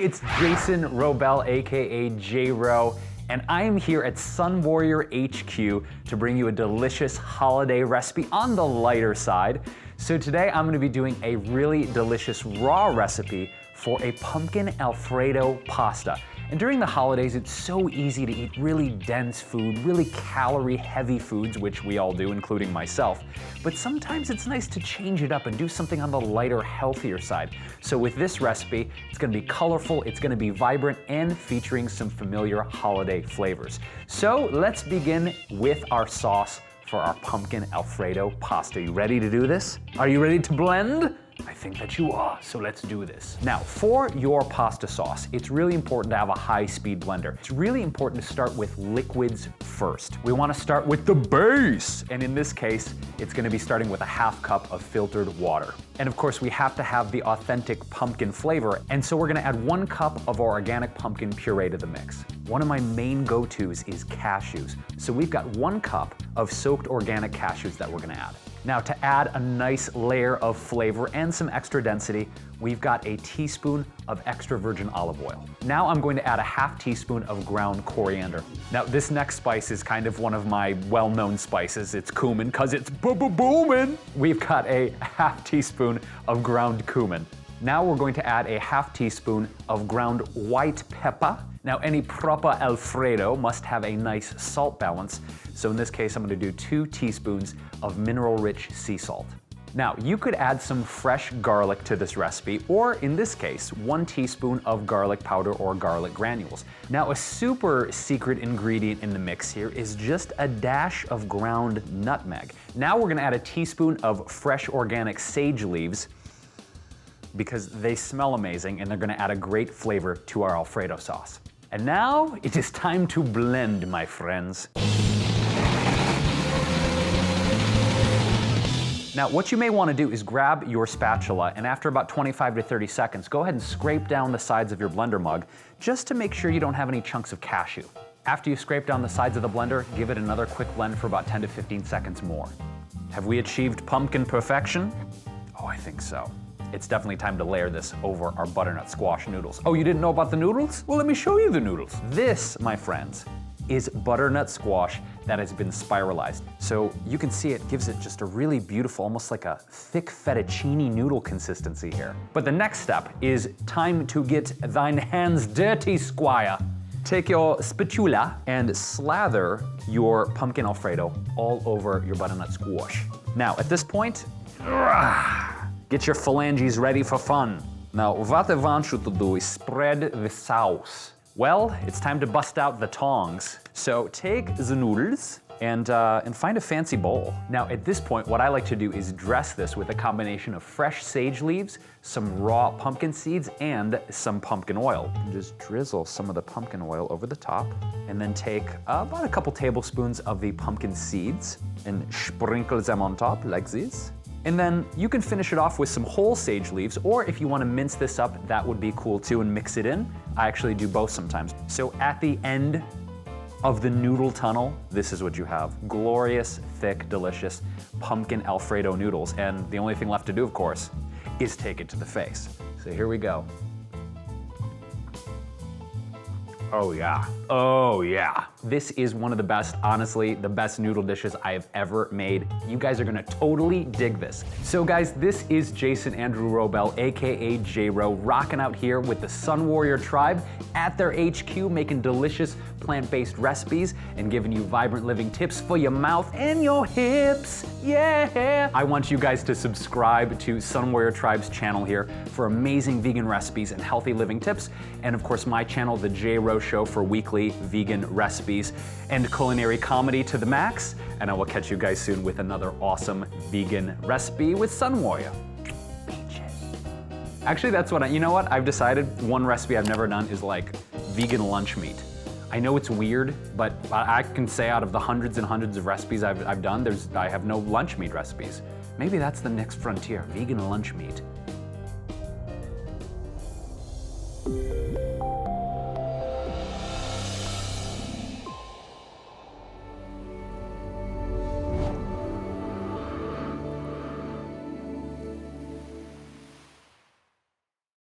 it's Jason Wrobel, aka J-Ro, and I am here at Sunwarrior HQ to bring you a delicious holiday recipe on the lighter side. So today I'm going to be doing a really delicious raw recipe for a pumpkin Alfredo pasta. And during the holidays, it's so easy to eat really dense food, really calorie-heavy foods, which we all do, including myself. But sometimes it's nice to change it up and do something on the lighter, healthier side. So with this recipe, it's gonna be colorful, it's gonna be vibrant, and featuring some familiar holiday flavors. So let's begin with our sauce for our pumpkin Alfredo pasta. You ready to do this? Are you ready to blend? I think that you are, so let's do this. Now, for your pasta sauce, it's really important to have a high-speed blender. It's really important to start with liquids first. We want to start with the base, and in this case, it's going to be starting with a half cup of filtered water. And of course, we have to have the authentic pumpkin flavor, and so we're going to add 1 cup of our organic pumpkin puree to the mix. One of my main go-tos is cashews. So we've got 1 cup of soaked organic cashews that we're going to add. Now, to add a nice layer of flavor and some extra density, we've got a teaspoon of extra virgin olive oil. Now I'm going to add a ½ teaspoon of ground coriander. Now, this next spice is kind of one of my well-known spices. It's cumin, because it's booming. We've got a ½ teaspoon of ground cumin. Now we're going to add a ½ teaspoon of ground white pepper. Now, any proper Alfredo must have a nice salt balance, so in this case I'm going to do 2 teaspoons of mineral-rich sea salt. Now, you could add some fresh garlic to this recipe, or in this case, 1 teaspoon of garlic powder or garlic granules. Now, a super secret ingredient in the mix here is just a dash of ground nutmeg. Now we're going to add a teaspoon of fresh organic sage leaves, because they smell amazing and they're gonna add a great flavor to our Alfredo sauce. And now it is time to blend, my friends. Now, what you may wanna do is grab your spatula and after about 25 to 30 seconds, go ahead and scrape down the sides of your blender mug just to make sure you don't have any chunks of cashew. After you scrape down the sides of the blender, give it another quick blend for about 10 to 15 seconds more. Have we achieved pumpkin perfection? Oh, I think so. It's definitely time to layer this over our butternut squash noodles. Oh, you didn't know about the noodles? Well, let me show you the noodles. This, my friends, is butternut squash that has been spiralized. So you can see it gives it just a really beautiful, almost like a thick fettuccine noodle consistency here. But the next step is time to get thine hands dirty, squire. Take your spatula and slather your pumpkin Alfredo all over your butternut squash. Now, at this point, get your phalanges ready for fun. Now, what I want you to do is spread the sauce. Well, it's time to bust out the tongs. So take the noodles and find a fancy bowl. Now, at this point, what I like to do is dress this with a combination of fresh sage leaves, some raw pumpkin seeds, and some pumpkin oil. Just drizzle some of the pumpkin oil over the top, and then take about a couple tablespoons of the pumpkin seeds and sprinkle them on top like this. And then you can finish it off with some whole sage leaves, or if you want to mince this up, that would be cool too, and mix it in. I actually do both sometimes. So at the end of the noodle tunnel, this is what you have. Glorious, thick, delicious pumpkin Alfredo noodles. And the only thing left to do, of course, is take it to the face. So here we go. Oh yeah, oh yeah. This is one of the best, honestly, the best noodle dishes I have ever made. You guys are gonna totally dig this. So guys, this is Jason Andrew Wrobel, AKA J-Ro, rocking out here with the Sunwarrior tribe at their HQ, making delicious plant-based recipes and giving you vibrant living tips for your mouth and your hips, yeah. I want you guys to subscribe to Sunwarrior Tribe's channel here for amazing vegan recipes and healthy living tips. And of course, my channel, the J-Ro Show, for weekly vegan recipes and culinary comedy to the max. And I will catch you guys soon with another awesome vegan recipe with Sunwarrior. Peaches. Actually, that's what you know what? I've decided one recipe I've never done is like vegan lunch meat. I know it's weird, but I can say out of the hundreds and hundreds of recipes I've done, I have no lunch meat recipes. Maybe that's the next frontier, vegan lunch meat.